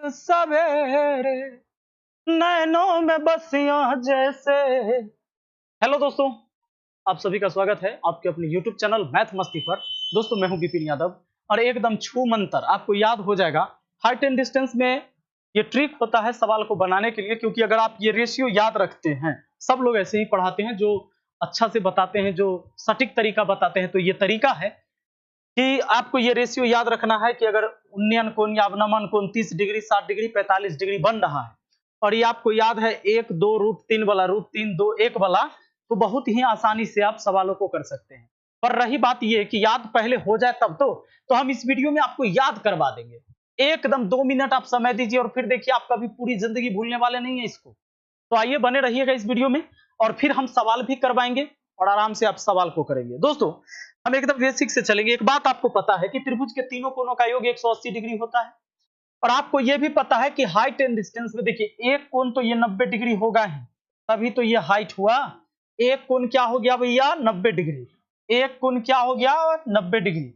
सवेरे नैनों में बसियां जैसे। हेलो दोस्तों, आप सभी का स्वागत है आपके अपने YouTube चैनल मैथ मस्ती पर। दोस्तों मैं हूं विपिन यादव और एकदम छू मंतर आपको याद हो जाएगा। हाइट एंड डिस्टेंस में ये ट्रिक होता है सवाल को बनाने के लिए, क्योंकि अगर आप ये रेशियो याद रखते हैं, सब लोग ऐसे ही पढ़ाते हैं जो अच्छा से बताते हैं, जो सटीक तरीका बताते हैं, तो ये तरीका है कि आपको ये रेशियो याद रखना है कि अगर उन्नयन कोण या अवनमन कोण 30 डिग्री, 60 डिग्री, 45 डिग्री बन रहा है और ये आपको याद है 1 2 √3 वाला, √3 2 1 वाला, तो बहुत ही आसानी से आप सवालों को कर सकते हैं। पर रही बात ये कि याद पहले हो जाए तब तो हम इस वीडियो में आपको याद करवा देंगे। एकदम 2 मिनट आप समय दीजिए और फिर देखिए आप कभी पूरी जिंदगी भूलने वाले नहीं है इसको। तो आइए बने रहिएगा इस वीडियो में और फिर हम सवाल भी करवाएंगे और आराम से आप सवाल को करेंगे। दोस्तों हम एकदम बेसिक से चलेंगे। एक बात आपको पता है कि त्रिभुज के तीनों कोणों का योग 180 डिग्री होता है और आपको यह भी पता है कि हाइट एंड डिस्टेंस में देखिए एक कोण तो ये 90 डिग्री होगा ही, तभी तो ये हाइट हुआ। एक कोण क्या हो गया भैया? 90 डिग्री। एक कोण क्या हो गया? 90 डिग्री।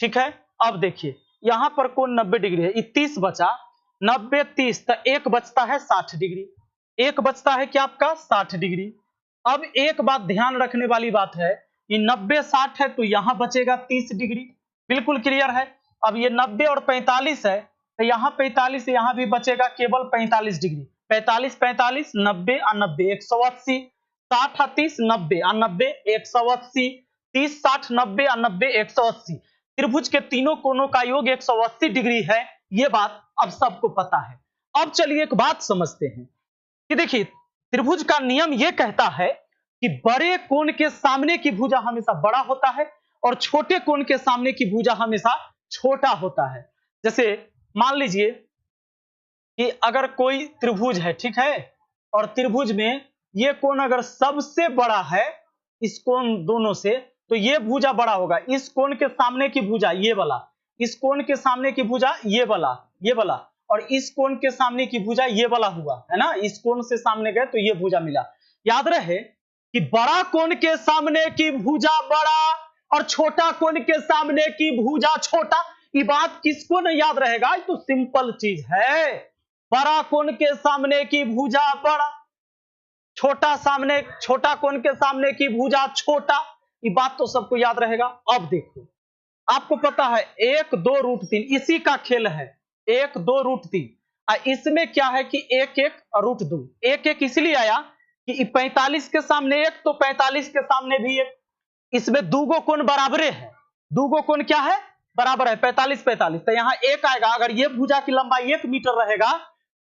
ठीक है, अब देखिए यहां पर कोण 90 डिग्री है, 30 बचा, 90 30 तो एक बचता है 60 डिग्री। एक बचता है क्या आपका? 60 डिग्री। अब एक बात ध्यान रखने वाली बात है, ये 90 60 है तो यहां बचेगा 30 डिग्री। बिल्कुल क्लियर है। अब ये 90 और 45 है तो यहां 45, यहां भी बचेगा केवल 45 डिग्री। 45 45 90 और 90 180, 60 30 90 और 90 180, 30 60 90 और 90 180। त्रिभुज के तीनों कोणों का योग 180 डिग्री है, ये बात अब सबको पता है। अब चलिए एक बात समझते हैं कि देखिए त्रिभुज का नियम यह कहता है कि बड़े कोण के सामने की भुजा हमेशा बड़ा होता है और छोटे कोण के सामने की भुजा हमेशा छोटा होता है। जैसे मान लीजिए कि अगर कोई त्रिभुज है, ठीक है, और त्रिभुज में ये कोण अगर सबसे बड़ा है इस कोण दोनों से, तो ये भुजा बड़ा होगा। इस कोण के सामने की भुजा ये वाला, इस कोण के सामने की भुजा ये वाला, ये वाला, और इस कोण के सामने की भुजा ये वाला हुआ है ना। इस कोण से सामने गए तो ये भुजा मिला। याद रहे कि बड़ा कोण के सामने की भुजा बड़ा और छोटा कोण के सामने की भुजा छोटा। ये बात किसको नहीं याद रहेगा? ये तो सिंपल चीज है। बड़ा कोण के सामने की भुजा बड़ा, छोटा कोण के सामने की भुजा छोटा। ये बात तो सबको याद रहेगा। अब देखो आपको पता है 1 2 √3 इसी का खेल है। 1 2 √3 इसमें क्या है कि 1 1 √2। 1 1 इसलिए आया कि 45 के सामने 1 तो 45 के सामने भी 1। इसमें दूगो कोण बराबरे है। दूगो कोण क्या है? बराबर है। 45 45 तो यहाँ 1 आएगा। अगर ये भुजा की लंबाई 1 मीटर रहेगा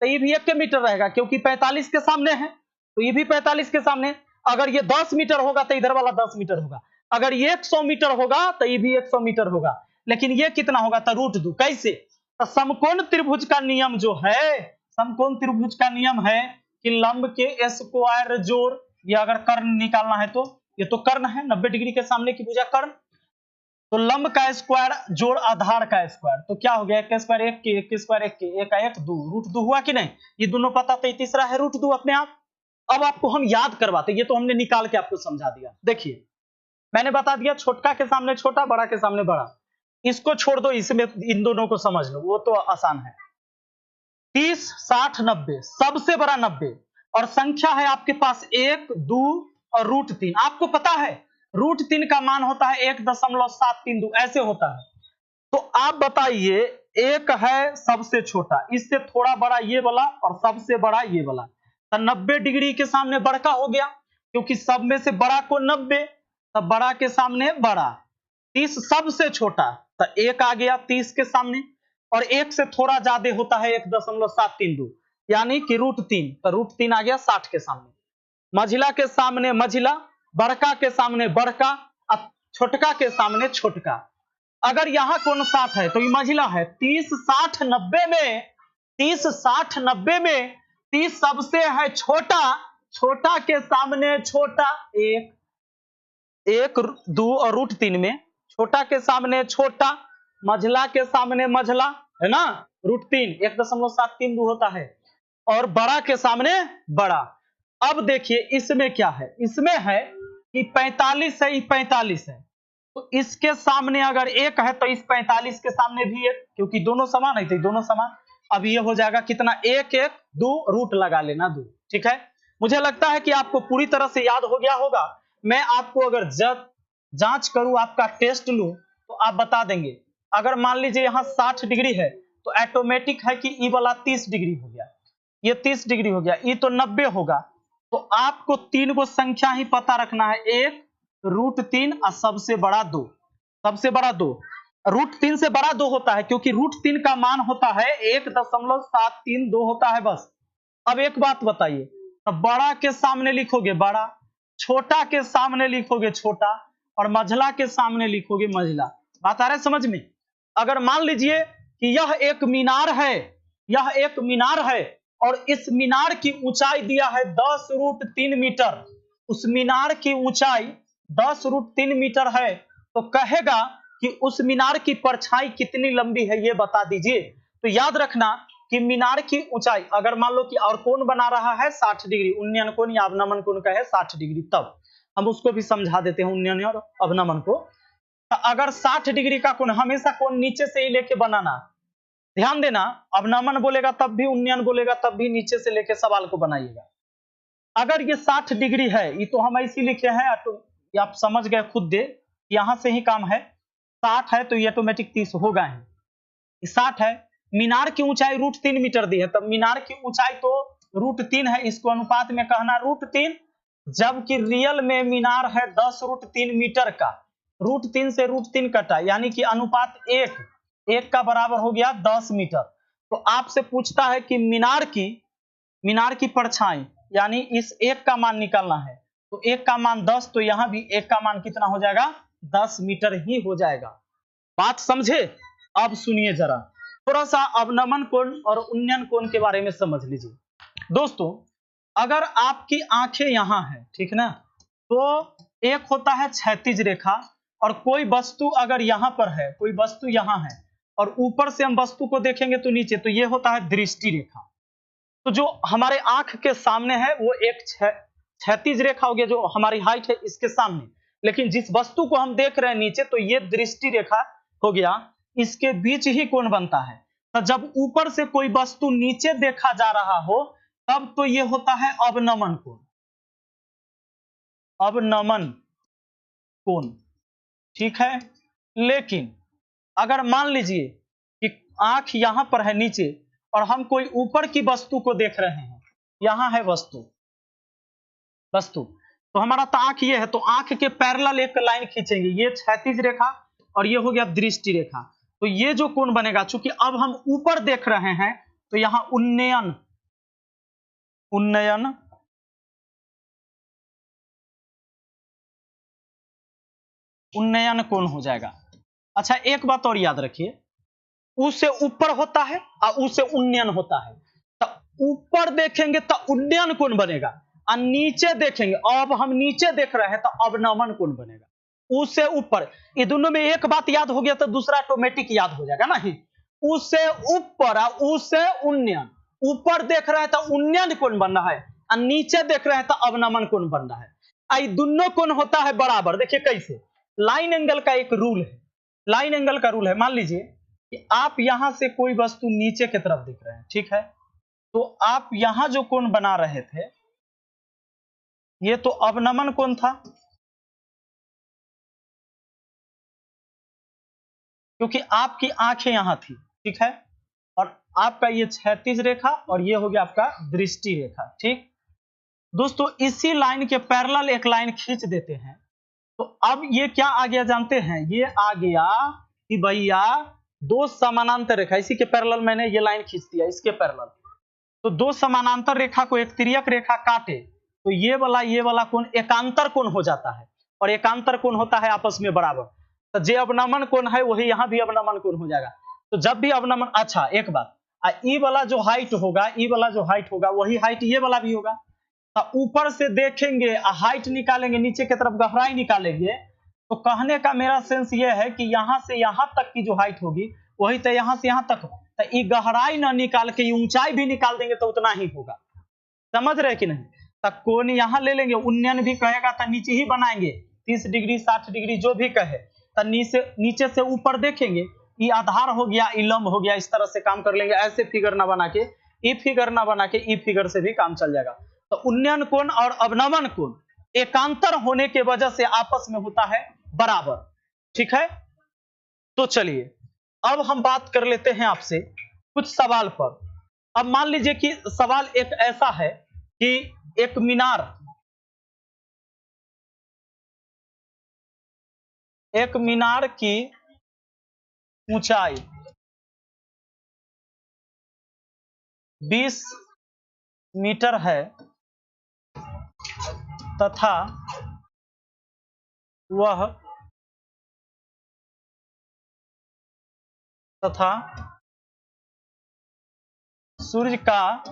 तो ये भी 1 मीटर रहेगा, क्योंकि 45 के सामने है तो ये भी 45 के सामने। अगर ये 10 मीटर होगा तो इधर वाला 10 मीटर होगा। अगर ये 100 मीटर होगा तो ये भी 100 मीटर होगा। लेकिन ये कितना होगा? तो √2। कैसे? तो समकोण त्रिभुज का नियम जो है, समकोण त्रिभुज का नियम है कि लंब के स्क्वायर जोड़, ये अगर कर्ण निकालना है तो ये तो कर्ण है, 90 डिग्री के सामने की भुजा कर्ण, तो लंब का स्क्वायर जोड़ आधार का स्क्वायर, तो क्या हो गया? 1 स्क्वायर 1 के, 1 स्क्वायर 1 के, 1 1 2, √2 हुआ कि नहीं? ये दोनों पता, तो तीसरा है √2 अपने आप। अब आपको हम याद करवाते, ये तो हमने निकाल के आपको समझा दिया। देखिए मैंने बता दिया छोटा के सामने छोटा, बड़ा के सामने बड़ा। इसको छोड़ दो, इसमें इन दोनों को समझ लो, वो तो आसान है। 30 60 90, सबसे बड़ा 90, और संख्या है आपके पास 1 2 और √3। आपको पता है √3 का मान होता है 1.732, ऐसे होता है। तो आप बताइए, एक है सबसे छोटा, इससे थोड़ा बड़ा ये वाला और सबसे बड़ा ये वाला, तो 90 डिग्री के सामने बड़ा हो गया, क्योंकि सब में से बड़ा को 90, तब बड़ा के सामने बड़ा। 30 सबसे छोटा तो 1 आ गया 30 के सामने, और 1 से थोड़ा ज्यादा होता है 1.732, यानी कि √3, तो √3 आ गया 60 के सामने। मझिला के सामने मझिला, बड़का के सामने बड़का, अब छोटका के सामने छोटका। अगर यहां कोण 60 है तो ये मझिला है। 30 60 90 में, 30 60 90 में 30 सबसे है छोटा, छोटा के सामने छोटा 1 1 2 और √3 में छोटा के सामने छोटा, मझला के सामने मझला, है ना, √3 1.732 होता है, और बड़ा के सामने बड़ा। अब देखिए इसमें क्या है? इसमें है कि 45 है, 45 है, तो इसके सामने अगर 1 है तो इस 45 के सामने भी 1, क्योंकि दोनों समान है तो दोनों समान। अब ये हो जाएगा कितना, 1 1 2 रूट लगा लेना 2। ठीक है, मुझे लगता है कि आपको पूरी तरह से याद हो गया होगा। मैं आपको अगर जब जांच करूं, आपका टेस्ट लूं, तो आप बता देंगे। अगर मान लीजिए यहाँ 60 डिग्री है तो ऑटोमेटिक है कि ई वाला 30 डिग्री हो गया, ये 30 डिग्री हो गया, ई तो 90 होगा। तो आपको 3 को संख्या ही पता रखना है, 1 √3 और सबसे बड़ा 2, सबसे बड़ा 2। √3 से बड़ा 2 होता है क्योंकि √3 का मान होता है 1.732 होता है बस। अब एक बात बताइए, तो बड़ा के सामने लिखोगे बड़ा, छोटा के सामने लिखोगे छोटा, और मझला के सामने लिखोगे मझला। बात आ रहा है समझ में? अगर मान लीजिए कि यह एक मीनार है, यह एक मीनार है और इस मीनार की ऊंचाई दिया है 10√3 मीटर, उस मीनार की ऊंचाई 10√3 मीटर है, तो कहेगा कि उस मीनार की परछाई कितनी लंबी है ये बता दीजिए। तो याद रखना कि मीनार की ऊंचाई, अगर मान लो कि और कोण बना रहा है 60 डिग्री, उन्नयन कोण या अवनमन कोण का है 60 डिग्री, तब हम उसको भी समझा देते हैं उन्नयन और अवनमन को। तो अगर 60 डिग्री का कोण, हमेशा कोण नीचे से ही लेके बनाना, ध्यान देना, अवनमन बोलेगा तब भी, उन्नयन बोलेगा तब भी नीचे से लेके सवाल को बनाइएगा। अगर ये 60 डिग्री है, ये तो हम ऐसे लिखे हैं, तो आप समझ गए खुद दे, यहां से ही काम है। 60 है तो ये ऑटोमेटिक 30 होगा ही। 60 है, मीनार की ऊंचाई √3 मीटर दी है, तब मीनार की ऊंचाई तो √3 है, इसको अनुपात में कहना √3, जबकि रियल में मीनार है 10√3 मीटर का। √3 से √3 कटा, यानी कि अनुपात 1 का बराबर हो गया 10 मीटर। तो आपसे पूछता है कि मीनार की परछाई, यानी इस 1 का मान निकालना है, तो 1 का मान 10, तो यहां भी 1 का मान कितना हो जाएगा, 10 मीटर ही हो जाएगा। बात समझे? अब सुनिए जरा, थोड़ा सा अवनमन कोण और उन्नयन कोण के बारे में समझ लीजिए। दोस्तों, अगर आपकी आंखें यहां है, ठीक ना, तो एक होता है क्षैतिज रेखा, और कोई वस्तु अगर यहां पर है, कोई वस्तु यहां है और ऊपर से हम वस्तु को देखेंगे तो नीचे, तो ये होता है दृष्टि रेखा। तो जो हमारे आंख के सामने है वो एक क्षैतिज रेखा हो गया, जो हमारी हाइट है इसके सामने, लेकिन जिस वस्तु को हम देख रहे हैं नीचे, तो ये दृष्टि रेखा हो गया, इसके बीच ही कोण बनता है। तो जब ऊपर से कोई वस्तु नीचे देखा जा रहा हो, तब तो ये होता है अवनमन कोण, अवनमन कोण, ठीक है। लेकिन अगर मान लीजिए कि आंख यहां पर है नीचे और हम कोई ऊपर की वस्तु को देख रहे हैं, यहां है वस्तु, तो हमारा तो आंख ये है, तो आंख के पैरेलल एक लाइन खींचेंगे, ये क्षैतिज रेखा और ये हो गया दृष्टि रेखा। तो ये जो कोण बनेगा, चूंकि अब हम ऊपर देख रहे हैं, तो यहां उन्नयन कोण हो जाएगा। अच्छा, एक बात और याद रखिए, उ से ऊपर होता है और उ से उन्नयन होता है। तो ऊपर देखेंगे तो उन्नयन कोण बनेगा, और नीचे देखेंगे, अब हम नीचे देख रहे हैं तो अवनमन कोण बनेगा। उ से ऊपर, ये दोनों में एक बात याद हो गया तो दूसरा ऑटोमेटिक याद हो जाएगा ना ही। उ से ऊपर और उ से उन्नयन, ऊपर देख रहे हैं तो उन्नयन कोण बन रहा है और नीचे देख रहे हैं तो अवनमन कोण बन रहा है। आई दोनों कोण होता है बराबर। देखिए कैसे, लाइन एंगल का एक रूल है, लाइन एंगल का रूल है। मान लीजिए कि आप यहां से कोई वस्तु नीचे की तरफ देख रहे हैं, ठीक है, तो आप यहां जो कोण बना रहे थे, ये तो अवनमन कोण था, क्योंकि आपकी आंखें यहां थी, ठीक है, और आपका ये क्षैतिज रेखा और ये हो गया आपका दृष्टि रेखा, ठीक। दोस्तों, इसी लाइन के पैरेलल एक लाइन खींच देते हैं, तो अब ये क्या आ गया जानते हैं, ये आ गया कि भैया दो समानांतर रेखा, इसी के पैरेलल मैंने ये लाइन खींच दिया, इसके पैरेलल। तो दो समानांतर रेखा को एक तिर्यक रेखा काटे तो ये वाला कोण एकांतर कोण हो जाता है, और एकांतर कोण होता है आपस में बराबर। तो जे अवनमन कोण है वही यहाँ भी अवनमन कोण हो जाएगा। तो जब भी अवनमन, अच्छा एक बात, ई वाला जो हाइट होगा, ई वाला जो हाइट होगा वही हाइट ये वाला भी होगा। तो ऊपर से देखेंगे, हाइट निकालेंगे, नीचे की तरफ गहराई निकालेंगे, तो कहने का मेरा सेंस ये है कि यहां से यहां तक की जो हाइट होगी वही तो यहां से यहां तक हो। तो ये गहराई ना निकाल के ऊंचाई भी निकाल देंगे तो उतना ही होगा। समझ रहे कि नहीं? तो कोण यहां ले लेंगे, उन्नयन भी कहेगा तो नीचे ही बनाएंगे, 30 डिग्री 60 डिग्री जो भी कहे, तो नीचे से ऊपर देखेंगे ये आधार हो गया, ई लंब हो गया, इस तरह से काम कर लेंगे। ऐसे फिगर ना बना के, ई फिगर ना बना के, ई फिगर से भी काम चल जाएगा। तो उन्नयन कोण और अवनमन कोण एकांतर होने के वजह से आपस में होता है बराबर। ठीक है, तो चलिए अब हम बात कर लेते हैं आपसे कुछ सवाल पर। अब मान लीजिए कि सवाल एक ऐसा है कि एक मीनार की ऊंचाई 20 मीटर है तथा वह सूर्य का,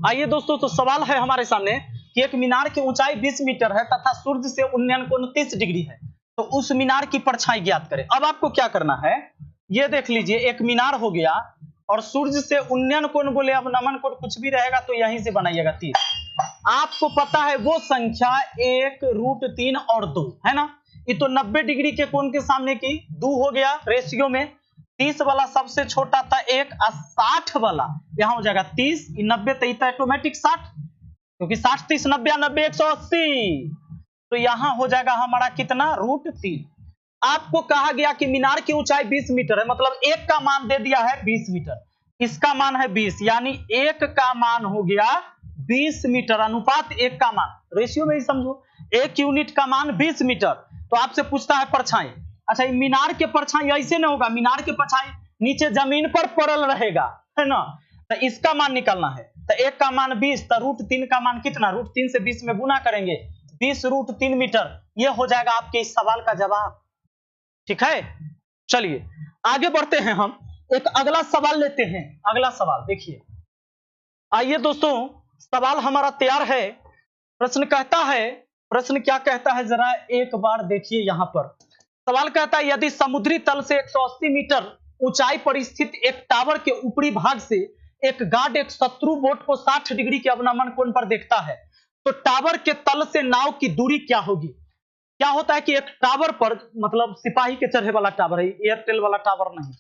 आइए दोस्तों, तो सवाल है हमारे सामने कि एक मीनार की ऊंचाई 20 मीटर है तथा सूर्य से उन्नयन कोण 30 डिग्री है, तो उस मीनार की परछाई ज्ञात करें। अब आपको क्या करना है, ये देख लीजिए, एक मीनार हो गया और सूर्य से उन्नयन कोण बोले, अब नमन कोण कुछ भी रहेगा तो यहीं से बनाइएगा 30। आपको पता है वो संख्या 1 √3 और 2 है ना, ये तो 90 डिग्री के कोण के सामने की 2 हो गया रेशियो में। 30 वाला सबसे छोटा था 1 और 60 वाला यहां हो जाएगा 30, 90 तो ऑटोमेटिक 60, क्योंकि 60 30 90 90 180, तो यहां हो जाएगा हमारा कितना √3। आपको कहा गया कि मीनार की ऊंचाई 20 मीटर है, मतलब एक का मान दे दिया है 20 मीटर, इसका मान है 20, यानी एक का मान हो गया 20 मीटर, अनुपात एक का मान, रेशियो में ही समझो, एक यूनिट का मान 20 मीटर। तो आपसे पूछता है परछाई, अच्छा मीनार के परछाई ऐसे ना होगा, मीनार के परछाई नीचे जमीन पर पड़ल रहेगा, है ना, तो इसका मान निकालना है। तो एक का मान 20, तो √3 का मान कितना, √3 से 20 में गुना करेंगे, 20 √3 मीटर, ये हो जाएगा आपके इस सवाल का जवाब। ठीक है, चलिए आगे बढ़ते हैं, हम एक अगला सवाल लेते हैं। अगला सवाल देखिए, आइए दोस्तों, सवाल हमारा तैयार है। प्रश्न कहता है, प्रश्न क्या कहता है जरा एक बार देखिए, यहां पर सवाल कहता है, यदि समुद्री तल से 180 मीटर ऊंचाई पर स्थित एक टावर के ऊपरी भाग से एक गार्ड एक शत्रु बोट को 60 डिग्री के अवनमन कोण पर देखता है, तो टावर के तल से नाव की दूरी क्या होगी। क्या होता है कि एक टावर पर, मतलब सिपाही के चढ़े वाला टावर है, एयरटेल वाला टावर नहीं,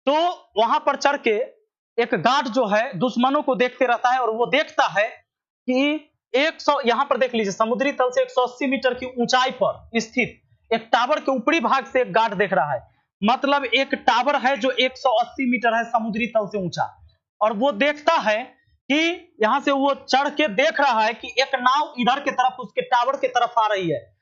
तो वहां पर चढ़ के एक गार्ड जो है दुश्मनों को देखते रहता है, और वो देखता है कि 100, यहां पर देख लीजिए, समुद्री तल से 180 मीटर की ऊंचाई पर स्थित एक टावर के ऊपरी भाग से एक गार्ड देख रहा है, मतलब एक टावर है जो 180 मीटर है समुद्री तल से ऊंचा, और वो देखता है कि यहां से वो चढ़ के देख रहा है कि एक नाव इधर की तरफ उसके टावर की तरफ आ रही है,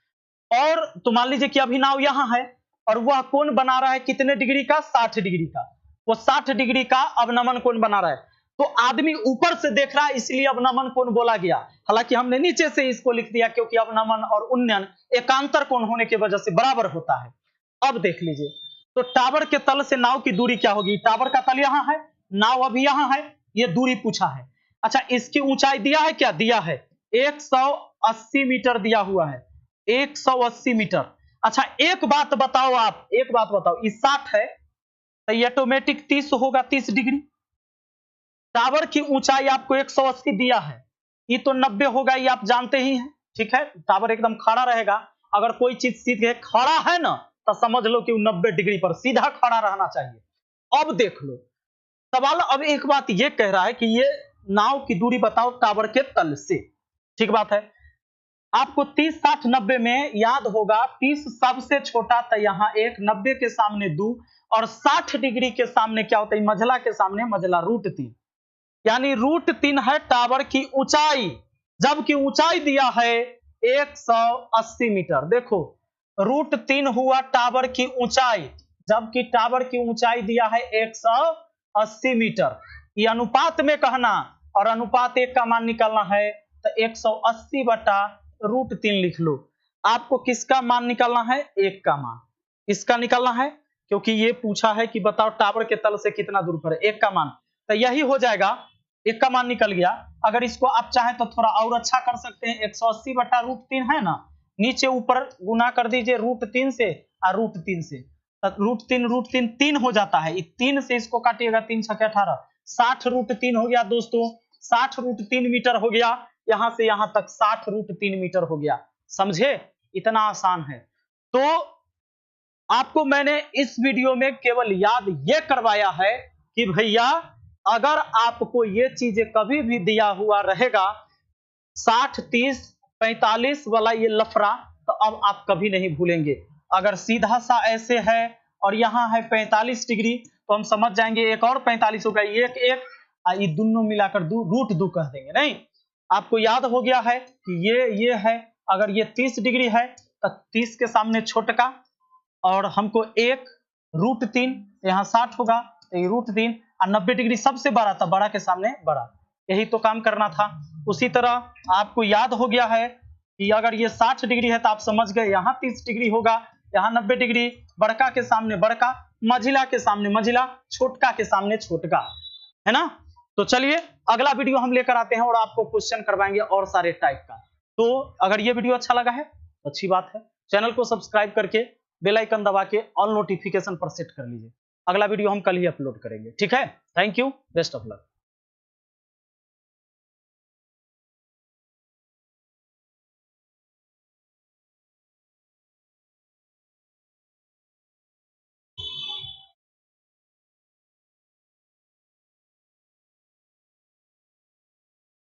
और तो मान लीजिए कि अभी नाव यहां है और वह कोण बना रहा है कितने डिग्री का, 60 डिग्री का, वो 60 डिग्री का अवनमन कोण बना रहा है। तो आदमी ऊपर से देख रहा है, इसलिए अवनमन कोण बोला गया, हालांकि हमने नीचे से इसको लिख दिया क्योंकि अवनमन और उन्नयन एकांतर कोण होने की वजह से बराबर होता है। अब देख लीजिए, तो टावर के तल से नाव की दूरी क्या होगी, टावर का तल यहां है, नाव अभी यहां है, ये दूरी पूछा है। अच्छा, इसकी ऊंचाई दिया है, क्या दिया है, 180 मीटर दिया हुआ है, 180 मीटर। अच्छा एक बात बताओ, आप एक बात बताओ, इस 60 है तो ये ऑटोमेटिक 30 होगा, 30 डिग्री। टावर की ऊंचाई आपको 180 दिया है, ये तो 90 होगा, ये आप जानते ही हैं। ठीक है, टावर एकदम खड़ा रहेगा, अगर कोई चीज सीधे खड़ा है ना तो समझ लो कि 90 डिग्री पर सीधा खड़ा रहना चाहिए। अब देख लो सवाल, अब एक बात ये कह रहा है कि ये नाव की दूरी बताओ टावर के तल से, ठीक बात है। आपको 30 60 90 में याद होगा, 30 सबसे छोटा था, यहां 1, 90 के सामने 2, और 60 डिग्री के सामने क्या होता है, मझला के सामने मझला √3, यानी √3 है टावर की ऊंचाई, जबकि ऊंचाई दिया है 180 मीटर। देखो √3 हुआ टावर की ऊंचाई, जबकि टावर की ऊंचाई दिया है 180 मीटर, ये अनुपात में कहना, और अनुपात एक का मान निकालना है, तो 180 बटा √3 लिख लो। आपको किसका मान निकालना है, एक का मान, इसका निकालना है, क्योंकि ये पूछा है कि बताओ टावर के तल से कितना दूर पर है, एक का मान, तो यही हो जाएगा, एक का मान निकल गया। अगर इसको आप चाहें तो थोड़ा और अच्छा कर सकते हैं, 180 बटा √3 है ना, नीचे ऊपर गुना कर दीजिए √3 से और √3 से, √3 3 हो जाता है, 3 से इसको काटिएगा, 3 छके 18, 60 √3 हो गया दोस्तों, 60 √3 मीटर हो गया, यहां से यहां तक 60 √3 मीटर हो गया, समझे, इतना आसान है। तो आपको मैंने इस वीडियो में केवल याद ये करवाया है कि भैया अगर आपको ये चीजें कभी भी दिया हुआ रहेगा 60 30 45 वाला ये लफड़ा, तो अब आप कभी नहीं भूलेंगे। अगर सीधा सा ऐसे है और यहाँ है 45 डिग्री, तो हम समझ जाएंगे एक और 45 होगा, एक एक ये दोनों मिलाकर रूट 2 कह देंगे। नहीं, आपको याद हो गया है कि ये है, अगर ये 30 डिग्री है तो 30 के सामने छोटका, और हमको एक रूट 3, यहाँ 60 होगा तो ये रूट 3, और 90 डिग्री सबसे बड़ा था, बड़ा के सामने बड़ा, यही तो काम करना था। उसी तरह आपको याद हो गया है कि अगर ये 60 डिग्री है तो आप समझ गए यहाँ 30 डिग्री होगा, यहाँ 90 डिग्री, बड़का के सामने बड़का, मझिला के सामने मझिला, छोटका के सामने छोटका, है ना। तो चलिए अगला वीडियो हम लेकर आते हैं और आपको क्वेश्चन करवाएंगे और सारे टाइप का। तो अगर ये वीडियो अच्छा लगा है तो अच्छी बात है, चैनल को सब्सक्राइब करके बेल आइकन दबा के ऑल नोटिफिकेशन पर सेट कर लीजिए। अगला वीडियो हम कल ही अपलोड करेंगे, ठीक है। Thank you, best of luck.